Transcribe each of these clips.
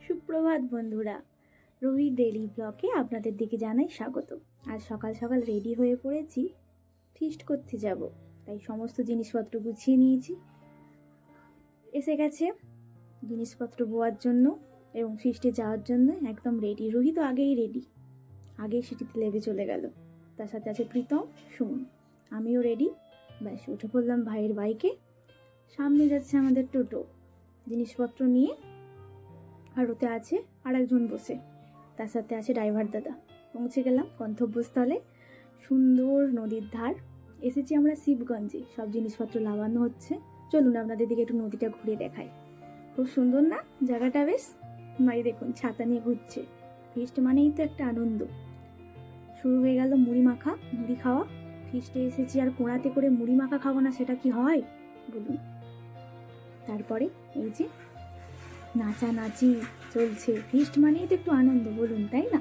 সুপ্রভাত বন্ধুরা, রুহি ডেইলি ব্লগে আপনাদের দিকে জানাই স্বাগত। আজ সকাল সকাল রেডি হয়ে পড়েছি, ফিস্ট করতে যাব, তাই সমস্ত জিনিসপত্র গুছিয়ে নিয়েছি। এসে গেছে জিনিসপত্র বোয়ার জন্য এবং ফিস্টে যাওয়ার জন্য একদম রেডি। রুহি তো আগেই রেডি, আগেই সিটিতে লেগে চলে গেল। তার সাথে আছে প্রীতম, সুমন, আমিও রেডি। ব্যাস উঠে পড়লাম ভাইয়ের বাইকে। সামনে যাচ্ছে আমাদের টোটো জিনিসপত্র নিয়ে, আর ওতে আছে আরেকজন বসে, তার সাথে আছে ড্রাইভার দাদা। পৌঁছে গেলাম গন্তব্যস্থলে, সুন্দর নদীর ধার। এসেছি আমরা শিবগঞ্জে, সব জিনিসপত্র লাগানো হচ্ছে। চলুন আপনাদের দিকে একটু নদীটা ঘুরে দেখাই। খুব সুন্দর না জায়গাটা? বেশ মাই দেখুন ছাতা নিয়ে ঘুরছে। ফিস্ট মানেই তো একটা আনন্দ। শুরু হয়ে গেল মুড়ি মাখা, মুড়ি খাওয়া। ফিস্টে এসেছি আর কোড়াতে করে মুড়ি মাখা খাবো না, সেটা কি হয় বলুন? তারপরে এই যে নাচানাচি চলছে। ফিস্ট মানেই তো একটু আনন্দ বলুন, তাই না?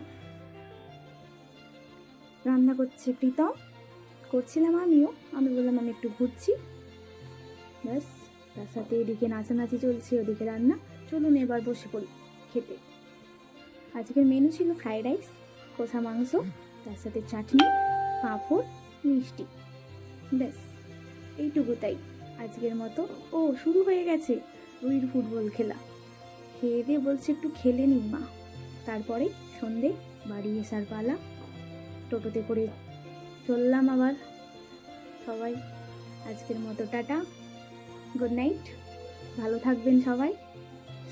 রান্না করছে প্রীতম, করছিলাম আমিও। আমি বললাম আমি একটু ঘুরছি, ব্যাস। তার সাথে এদিকে নাচানাচি চলছে, ওদিকে রান্না। চলুন এবার বসে পড়ি খেতে। আজকের মেনু ছিল ফ্রাইড রাইস, কষা মাংস, তার সাথে চাটনি, পাঁপড়, মিষ্টি, ব্যাস এইটুকু। তাই আজকের মতো। ও শুরু হয়ে গেছে রুহির ফুটবল খেলা। খেয়ে দিয়ে বলছে একটু খেলে নিই মা। তারপরে সন্ধে, বাড়ি এসার পালা। টোটোতে করে চললাম আবার। সবাই আজকের মতো টাটা, গুড নাইট। ভালো থাকবেন সবাই,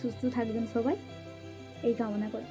সুস্থ থাকবেন সবাই, এই কামনা করি।